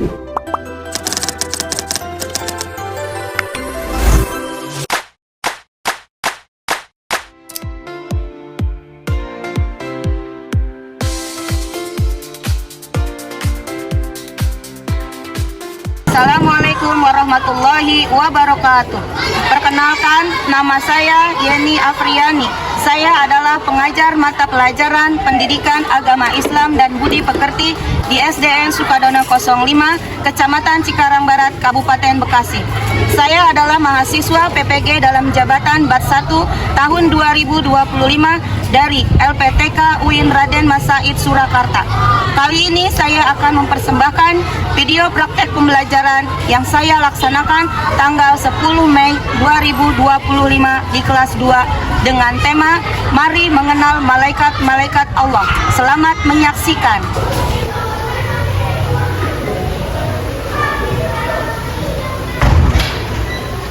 Assalamualaikum warahmatullahi wabarakatuh. Perkenalkan, nama saya Yeni Afriani. Saya adalah pengajar mata pelajaran Pendidikan Agama Islam dan Budi Pekerti di SDN Sukadono 05, Kecamatan Cikarang Barat, Kabupaten Bekasi. Saya adalah mahasiswa PPG dalam jabatan Bat 1 tahun 2025 dari LPTK UIN Raden Mas Said Surakarta. Kali ini saya akan mempersembahkan video praktek pembelajaran yang saya laksanakan tanggal 10 Mei 2025 di kelas 2 dengan tema Mari Mengenal Malaikat-Malaikat Allah. Selamat menyaksikan.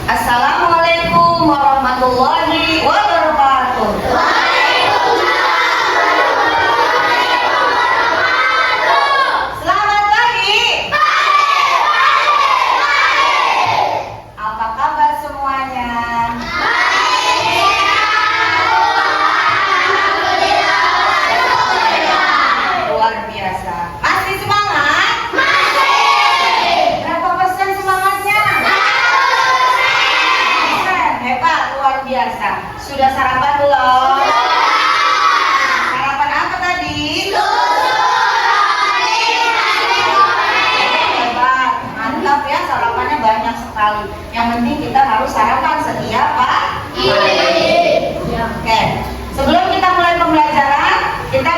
Assalamualaikum warahmatullahi wabarakatuh. Selamat pagi. Apa kabar semuanya? Luar biasa. Masih semangat? Berapa persen semangatnya? Hebat, luar biasa. Sudah sarapan belum? Sarapan apa tadi? Hebat, mantap ya, sarapannya banyak sekali. Yang penting kita harus sarapan setiap pagi. Oke, sebelum kita mulai pembelajaran, kita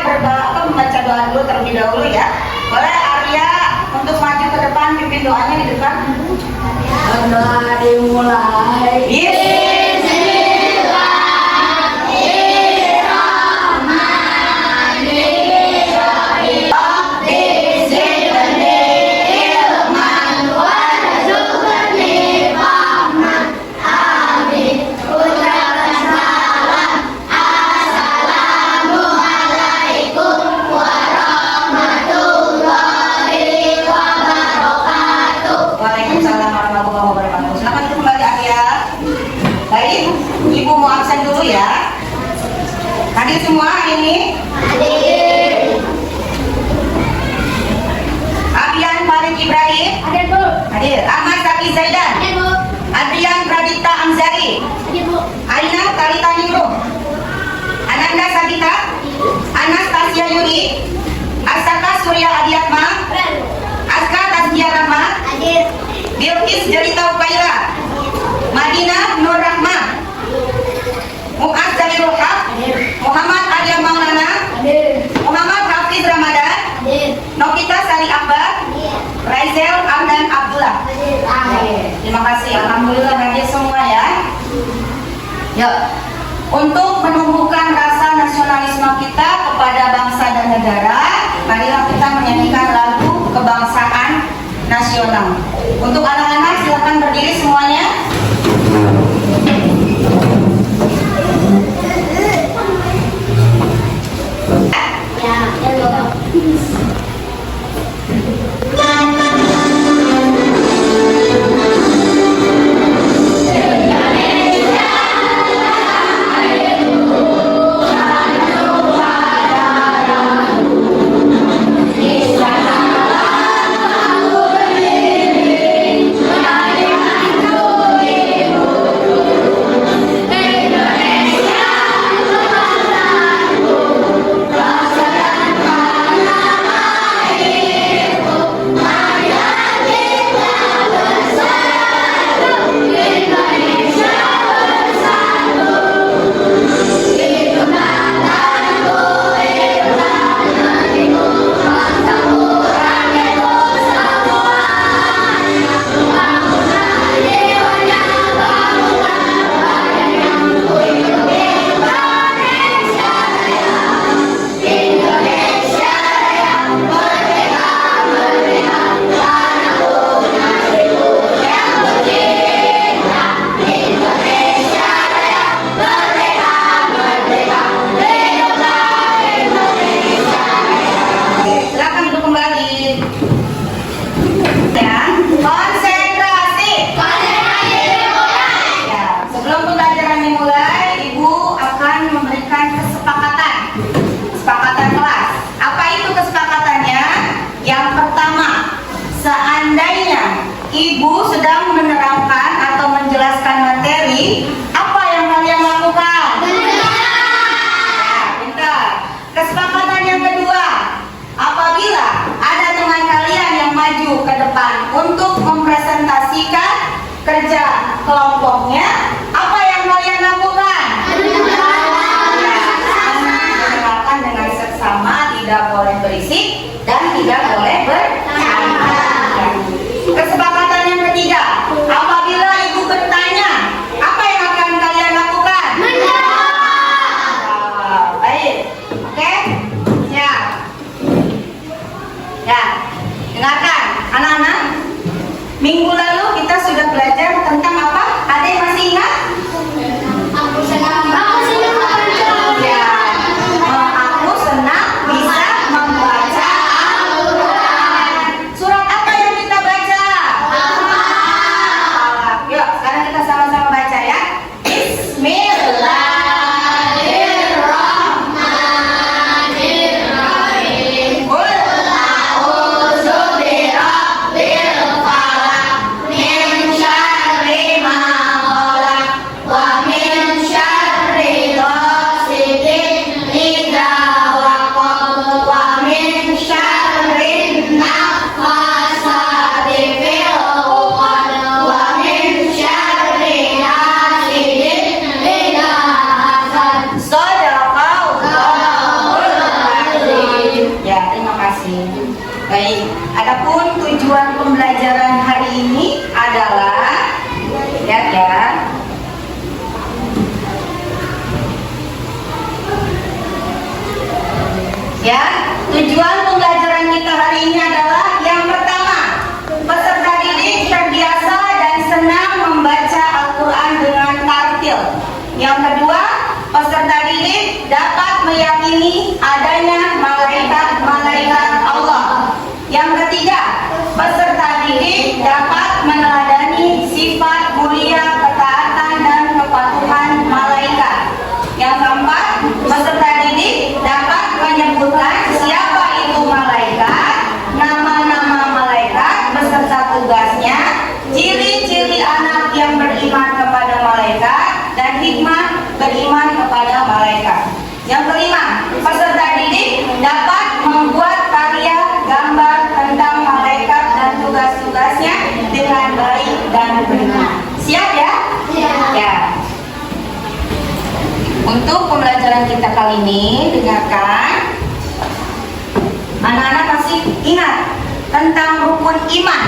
membaca doa dulu terlebih dahulu ya. Boleh Arya untuk maju ke depan, pimpin doanya di depan. Doa dimulai. Waalaikumsalam warahmatullahi wabarakatuh. Silakan kembali Arya. Baik, Ibu mau absen dulu ya. Hadir semua hari ini? Abian Farid Ibrahim? Hadir, Bu. Hadir. Ahmad Zaki Zaidan? Hadir, Bu. Adrian Pradipta Amzari? Hadir, Bu. Aina Talita Ningrum? Ananda Sabita? Anastasia Yuri? Arsaka Surya Adiatma? Aska Tasdia Rahma? Hadir. Bilkis Jelita Upaira? Madinah Nur Rahma? Mu'az Jalilul Haq? Muhammad Arya Maulana? Hadir. Muhammad Hafiz Ramadan? Hadir. Nokita Sari Akbar? Raizel Amdan Abdullah? Hadir. Terima kasih, alhamdulillah hadir semua ya. Yuk, untuk menumbuhkan rasa nasionalisme kita kepada bangsa dan negara, marilah kita menyanyikan lagu kebangsaan nasional. Untuk anak-anak silakan berdiri semuanya. Ya, Bu. Hãy subscribe cho kênh Ghiền Mì Gõ để không bỏ lỡ boleh bertanya. Kesepakatan yang ketiga, apabila ibu bertanya, apa yang akan kalian lakukan? Baik, oke, siap. Ya, dengarkan anak-anak. Minggu lalu kita sudah belajar tentang apa? Ada yang masih ingat? Aku senang membaca. Ya, aku senang bisa membaca Al-Quran. Surat apa yang kita baca? Yuk, sekarang kita sama-sama baca ya. Bismillahirrahmanirrahim. Qul a'udzu birabbil falaq min syarri ma khalaq wa min syarri ghasidin idza waqab wa min syarri naffasati fil 'uqad wa min syarri hasidin idza hasad. Shadaqallahul azim. Ya, terima kasih. Baik, adapun tujuan pembelajaran hari ini adalah lihat ya. Ya, tujuan pembelajaran kita hari ini adalah yang pertama, peserta didik terbiasa dan senang membaca Al-Quran dengan tartil. Yang kedua, peserta didik dapat meyakini adanya malaikat-malaikat Allah. Yang ketiga, peserta didik dapat meneladani sifat mulia, ketaatan dan kepatuhan malaikat. Yang keempat, peserta didik dapat menyebutkan siapa itu malaikat, nama-nama malaikat beserta tugasnya, ciri-ciri anak yang beriman kepada malaikat, dan hikmah beriman kepada malaikat. Yang kelima, peserta didik dapat membuat karya gambar tentang malaikat dan tugas-tugasnya dengan baik dan benar. Siap ya? Ya. Untuk pembelajaran kita kali ini, dengarkan. Anak-anak masih ingat tentang rukun iman?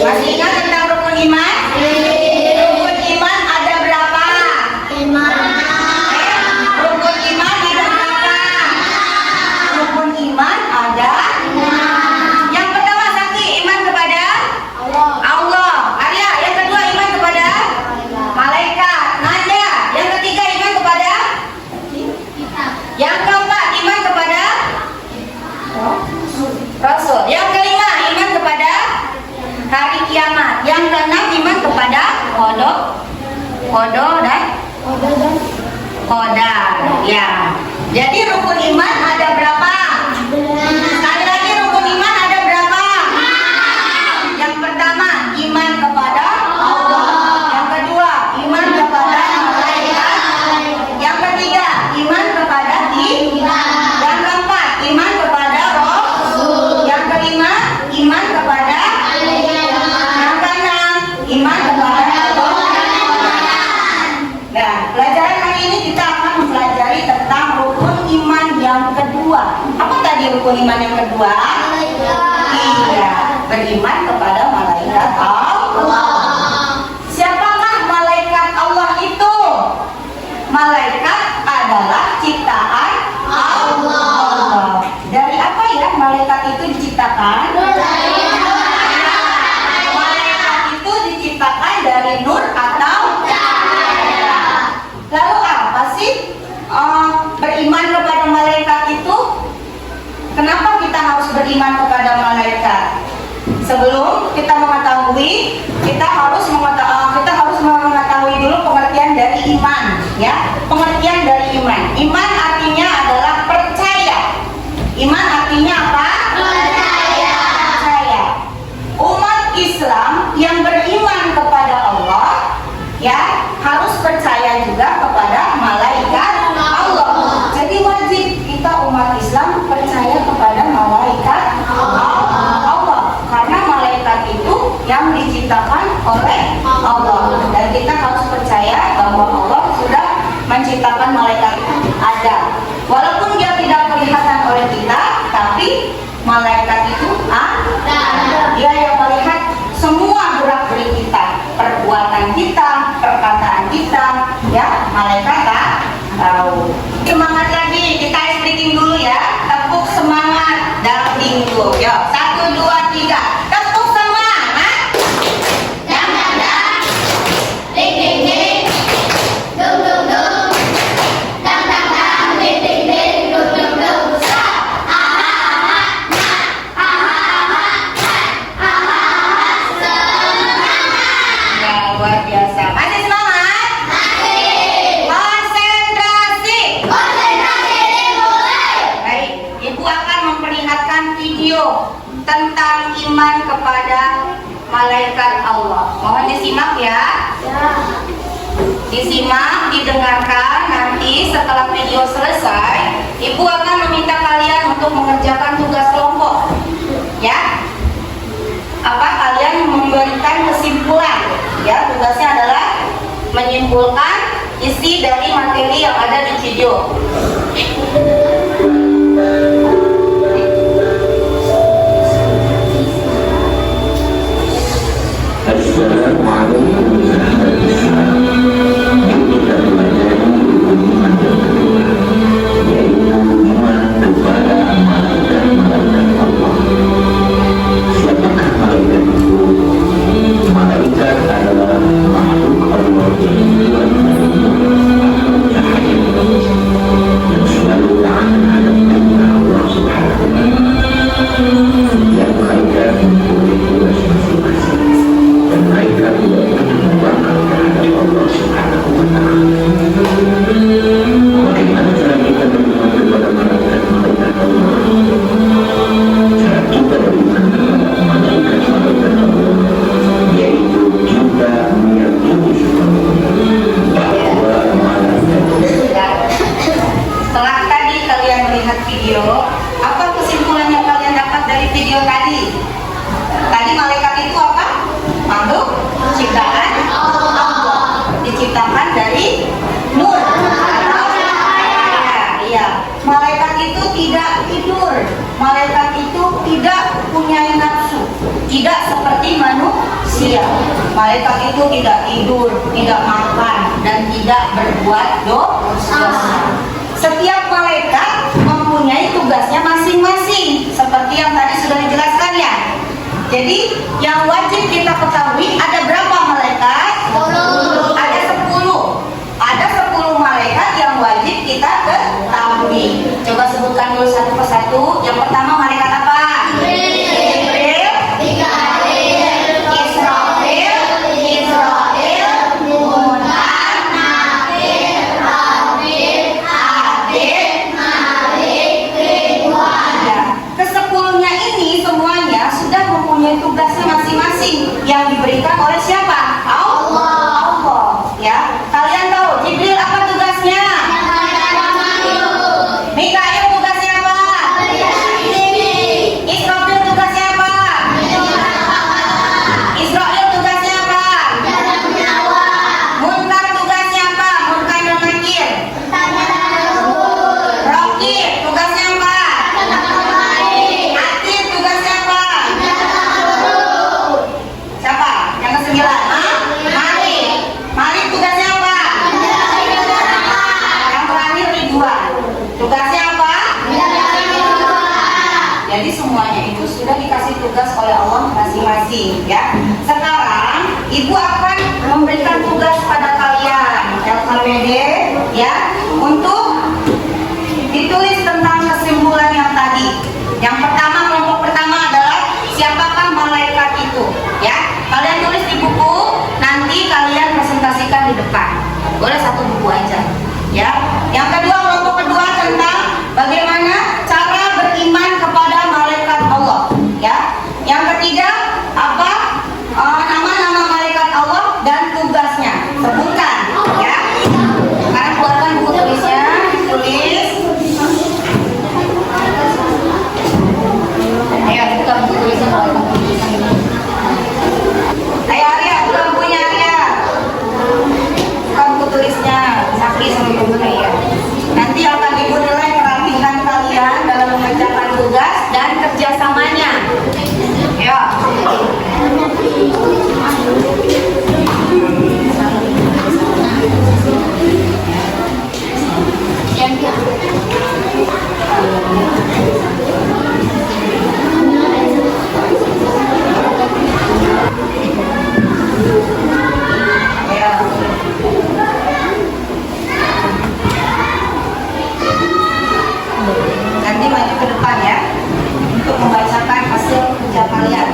Masih ingat tentang rukun iman? Rukun iman ada berapa? Rukun iman ada berapa? Rukun iman ada. Yang pertama, Sakti, iman kepada Allah. Arya, yang kedua iman kepada malaikat. Nanda, yang ketiga iman kepada. Yang keempat iman kepada Rasul. Yang kelima iman kepada hari kiamat. Yang keenam iman kepada Qada dan Qadar. Ya. Jadi rukun iman ada berapa? Sekali lagi, rukun iman ada berapa? Yang pertama iman kepada Allah. Yang kedua iman kepada malaikat. Yang ketiga iman kepada yang keempat iman kepada Rasul. Yang kelima iman kepada. Yang keenam iman kepada Allah. Nah, pelajaran hari ini kita akan mempelajari tentang rukun iman yang kedua. Apa tadi rukun iman yang kedua? Iya, beriman kepada malaikat Allah. Siapakah malaikat Allah itu? Malaikat adalah ciptaan Allah. Dari apa ya malaikat itu diciptakan? Malaikat itu diciptakan dari nur atau cahaya. Lalu apa sih beriman kepada malaikat itu? Kenapa kita harus beriman kepada malaikat? Sebelum kita mengetahui, kita harus mengetahui dulu pengertian dari iman, ya. Pengertian dari iman. Iman artinya adalah percaya. Iman artinya apa? Percaya. malaikat itu dia yang melihat semua gerak-gerik kita, perbuatan kita, perkataan kita, ya. Malaikat tak tahu. Semangat lagi, kita ice breaking dulu ya. Tepuk semangat dalam minggu. Yuk, 1, 2, 3. Tepuk semangat. Dang dang dang, ding ding ding, dung dung dung, dang dang dang, ding ding ding, dung dung dung. Stop. Ya, luar biasa. Masih semangat? Konsentrasi. Konsentrasi dimulai. Baik, Ibu akan memperlihatkan video tentang iman kepada malaikat Allah. Mohon disimak ya. Disimak, didengarkan. Nanti setelah video selesai, Ibu akan meminta kalian untuk mengerjakan tugas kelompok. Ya. Kalian memberikan kesimpulan. Ya, tugasnya adalah menyimpulkan isi dari materi yang ada di video. Malaikat adalah makhluk Allah yang selalu taat terhadap Allah Subhanahu wa Ta'ala. Yang malaikat mempunyai tugas masing-masing dan mereka tidak pernah membangkang terhadap Allah Subhanahu wa Ta'ala. Bagaimana cara kita beriman kepada malaikat Allah? Cara kita beriman kepada malaikat Allah yaitu kita meyakini bahwa malaikat. Setelah tadi kalian melihat video, apa kesimpulan yang kalian dapat dari video tadi? Tadi malaikat itu apa? Makhluk ciptaan Allah, diciptakan dari nur atau cahaya. Iya, malaikat itu tidak tidur, malaikat itu tidak punya nafsu, tidak seperti manusia. Malaikat itu tidak tidur, tidak makan, dan tidak berbuat dosa. Setiap malaikat mempunyai tugasnya masing-masing, seperti yang tadi sudah dijelaskan ya. Jadi yang wajib kita ketahui ada berapa malaikat? 10. Ada 10. Ada 10 malaikat yang wajib kita ketahui. Coba sebutkan dulu satu persatu. Yang pertama malaikat apa? Jibril, Israfil, Munkar, Nakir, Atid, Ya. Kesepuluhnya ini semuanya sudah mempunyai tugasnya masing-masing yang diberikan oleh siapa? Allah. Ya. Kalian tahu Jibril apa tugasnya? Mikail tugasnya apa? Israfil tugasnya apa? Israel tugasnya apa? Munkar tugasnya apa? Munkar dan Nakir. Rokir tugasnya apa? Atid tugasnya apa? Siapa? Yang ke-9. Malik tugasnya apa? Yang terakhir Ridwan. Tugasnya apa? Jadi semuanya itu sudah dikasih tugas oleh Allah masing-masing ya. Sekarang Ibu akan memberikan tugas pada kalian LKPD ya untuk ditulis tentang kesimpulan yang tadi. Yang pertama, kelompok pertama adalah siapakah malaikat itu ya. Kalian tulis di buku, nanti kalian presentasikan di depan. Boleh satu buku aja ya. Yang kedua, kelompok kedua tentang bagaimana cara beriman kepada malaikat Allah ya. Yang ketiga apa nama-nama malaikat Allah dan tugasnya sebutkan ya. Sekarang keluarkan buku tulisnya, tulis. Ayo buka buku tulisnya. Ayo Arya, buka bukunya Arya. Buka buku tulisnya. Nanti maju ke depan ya untuk membacakan hasil kerja kalian.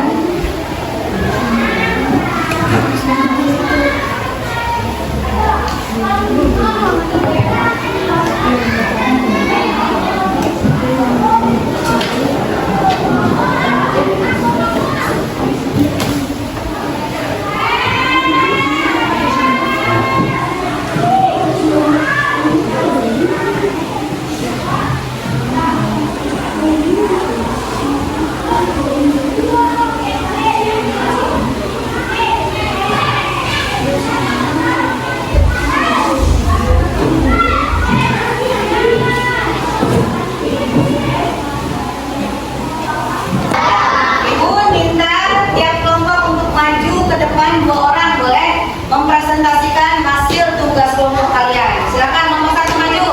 Ibu minta tiap kelompok untuk maju ke depan 2 orang, boleh mempresentasikan hasil tugas kelompok kalian. Silakan nomor 1 maju.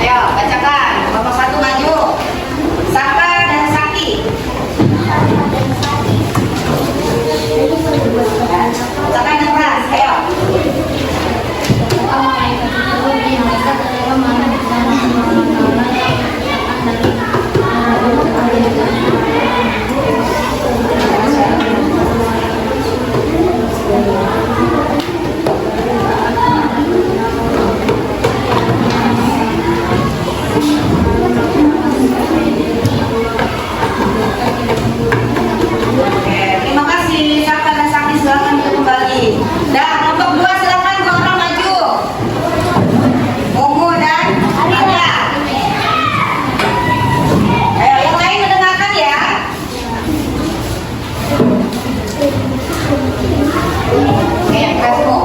Ayo bacakan nomor 1 maju. Saka dan Saki. Bacakan yang keras. Ayo. Oke, terima kasih Saka dan Saki, silakan untuk kembali. Dan kelompok 2 silakan 2 orang maju. Mumu dan Alia. Ayo yang lain mendengarkan ya. Oke, yang keras Mu.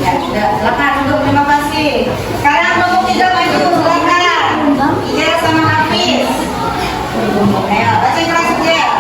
Ya, sudah, silakan untuk terima kasih. Sekarang kelompok 3 maju, silakan. Ijel sama Hafiz. Ayo, baca yang keras Ijel.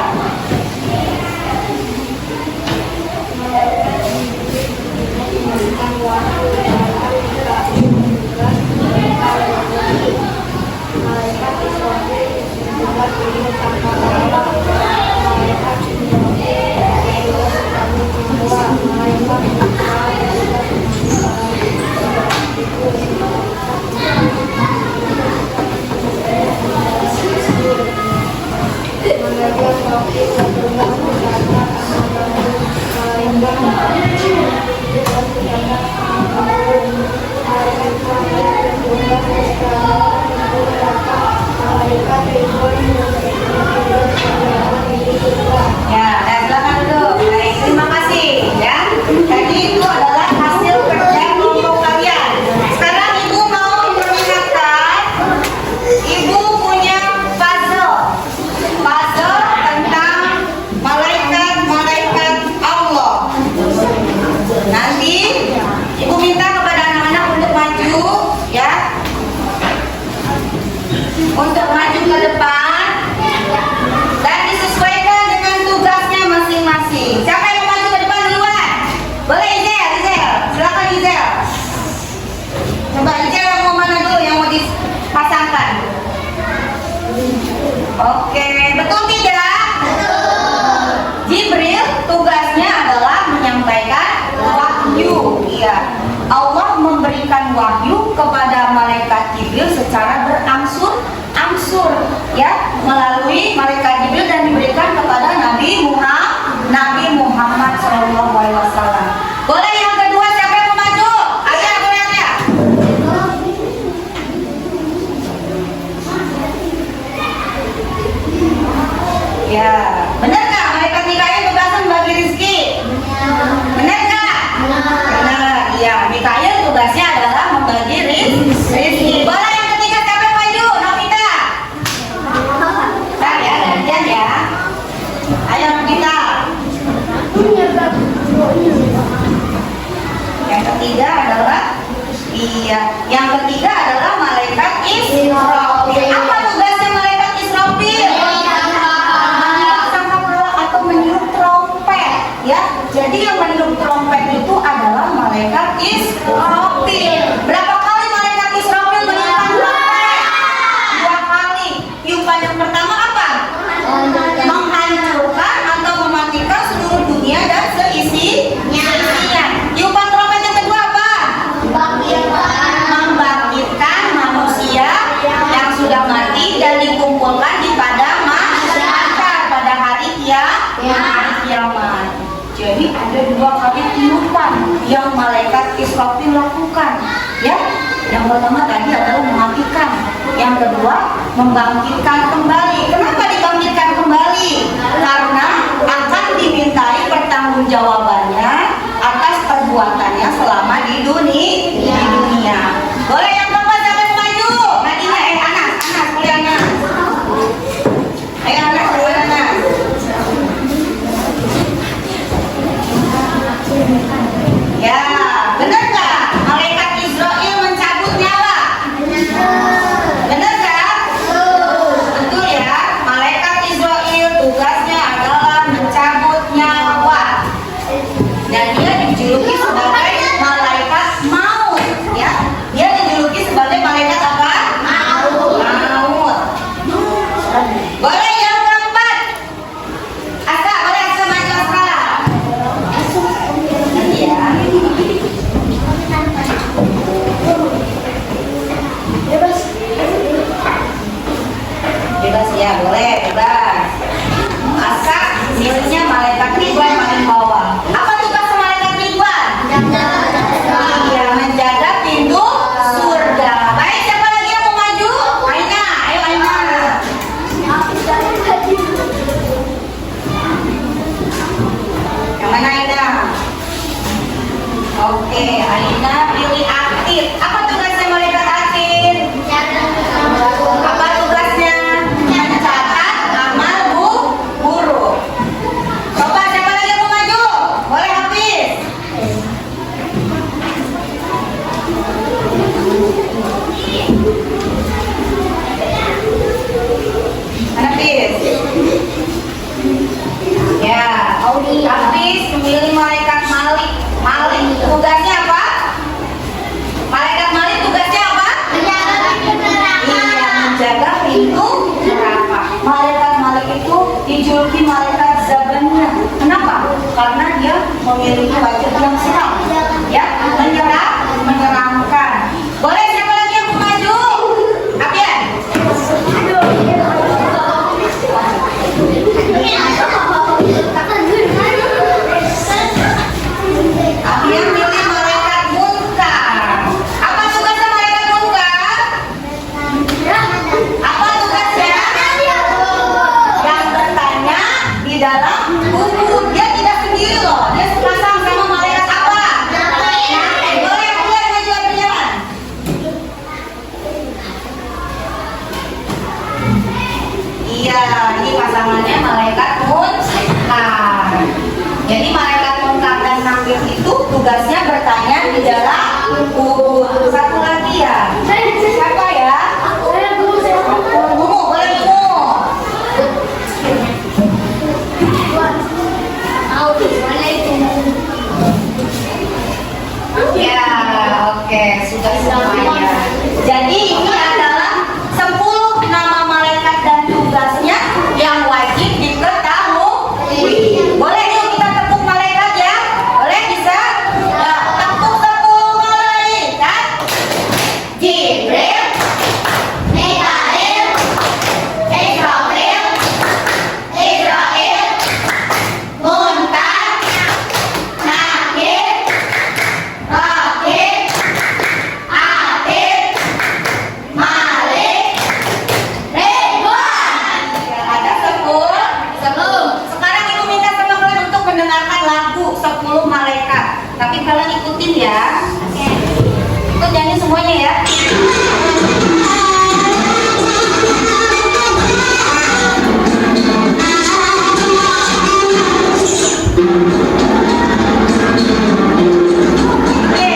Ya, silakan duduk. Baik, terima kasih ya. Jadi itu adalah hasil kerja kelompok kalian. Sekarang Ibu mau memperlihatkan, Ibu punya puzzle tentang malaikat-malaikat Allah. Nanti Ibu minta kepada anak-anak untuk maju ya, untuk maju ke depan dan disesuaikan dengan tugasnya masing-masing. Siapa yang mau maju ke depan duluan? Boleh Izel, silakan Izel. Coba Izel yang mau mana dulu yang mau dipasangkan? Oke, betul tidak? Betul. Jibril tugasnya adalah menyampaikan wahyu. Iya. Allah memberikan wahyu kepada malaikat Jibril secara berangsur-angsur ya, melalui malaikat Jibril dan diberikan kepada Nabi Muhammad SAW. Boleh yang kedua, siapa yang mau maju? Ayo aku lihat ya. Ya, benar nggak malaikat Mikail tugasnya membagi rezeki? Benar nggak? Jadi ada 2 kali tiupan yang malaikat Israfil lakukan, ya. Yang pertama tadi adalah mematikan, yang kedua membangkitkan kembali. Kenapa dibangkitkan kembali? Karena akan dimintai pertanggungjawabannya atas perbuatannya selama di dunia. Boleh yang keempat jangan maju. Nadia, Anas, kuliah Anas. Ayo Anas, keluar Anas. Ya, benar nggak? Malaikat Israel mencabut nyawa. Benar nggak? Betul ya. Malaikat Israel tugasnya adalah mencabut nyawa. Dan dia dijuluki sebagai malaikat maut, ya. Dia dijuluki sebagai malaikat apa? Maut. Boleh yang keempat. Asa, boleh Asa maju sekarang. Iya. Bebas ya, boleh bebas. Asa, miliknya malaikat Ridwan paling bawah. Apa tugas malaikat Ridwan? Iya, menjaga pintu surga. Baik, siapa lagi yang mau maju? Aina, ayo Aina. Yang mana Aina? Oke, Aina pilih aktif. Apa tugasnya malaikat aktif? Apa tugasnya? Mencatat amal buruk. Coba siapa lagi yang mau maju? Boleh Hafiz. Hafiz. Ya, Hafiz memilih malaikat Malik. Malik tugasnya apa? Malaikat Malik tugasnya apa? Iya, menjaga pintu neraka. Malaikat Malik itu dijuluki malaikat Zabania. Kenapa? Karena dia memiliki wajah yang seram, ya, menyeramkan. Boleh siapa lagi yang mau maju? Apian. Apian pilih malaikat Munkar. Apa tugasnya malaikat Munkar? Apa tugasnya? Yang bertanya di dalam kubur. Dia tidak sendiri loh. Dia sepasang sama malaikat apa? Boleh keluar maju Apian. Iya, ini pasangannya malaikat Munkar. Jadi malaikat Munkar dan Nakir itu tugasnya bertanya di dalam kubur. Satu lagi ya. Siapa ya? Bumu, boleh Bumu. Ya, oke, sudah semuanya. Jadi ini adalah 10 nama malaikat dan tugasnya yang wajib diketahui. Boleh yuk kita tepuk malaikat ya? Boleh bisa? Ya, tepuk 10 malaikat. Jibril, Mikail, Israfil, Munkar, Nakir, Rakib, Atid, Malik, Ridwan. Ada 10. Sekarang ibu minta sama kalian untuk mendengarkan lagu 10 malaikat. Tapi kalian ikutin ya. Ikut nyanyi semuanya ya. Oke.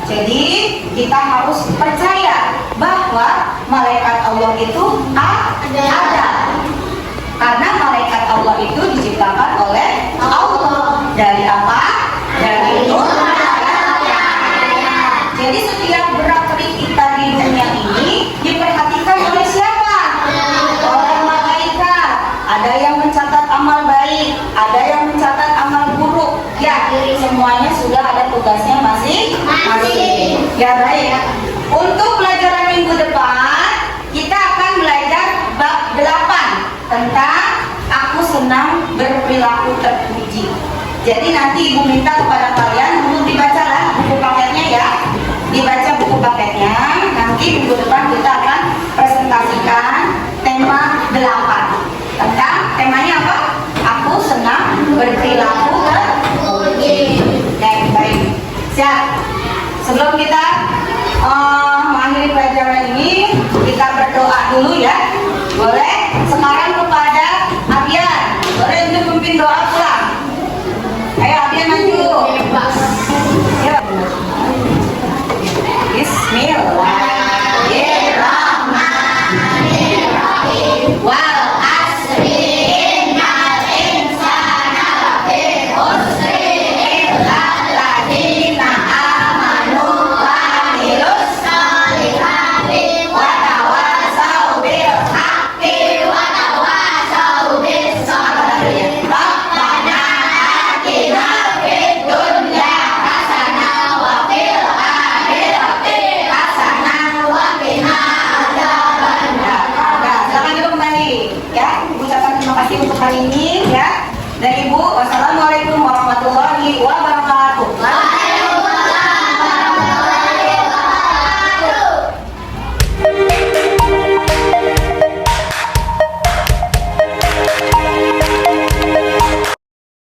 Jadi kita harus percaya bahwa malaikat Allah itu ada. Karena malaikat Allah itu diciptakan oleh Allah. Dari apa? Dari nur. Jadi setiap gerak-gerik kita di dunia ini diperhatikan oleh siapa? Oleh malaikat. Ada yang mencatat amal baik, ada yang mencatat amal buruk. Ya, semuanya sudah ada tugasnya masing-masing. Ya baik. Untuk pelajaran minggu depan kita akan belajar bab 8 tentang aku senang berperilaku terpuji. Jadi nanti ibu minta kepada kalian untuk dibacalah buku paketnya ya. Dibaca buku paketnya. Nanti minggu depan kita akan presentasikan tema 8. Tentang temanya apa? Aku senang berperilaku terpuji. Baik. Siap. Sebelum kita mengakhiri pelajaran ini, kita berdoa dulu ya. Boleh? Sekarang kepada Abian. Boleh untuk memimpin doa pulang. Ayo Abian maju. Ya. Bismillahirrahmanirrahim. Wal asri innal insana lafi khusri illa alladziina amanu wa amilus sholihati wa tawassaw bil haqqi wa tawassaw bis sabri. Rabbana atina fid dunya hasanah wa fil akhirati hasanah wa qina adzabannar. Silakan dulu kembali ya. Ucapan terima kasih untuk hari ini ya dari Ibu. Wassalamualaikum warahmatullahi wabarakatuh.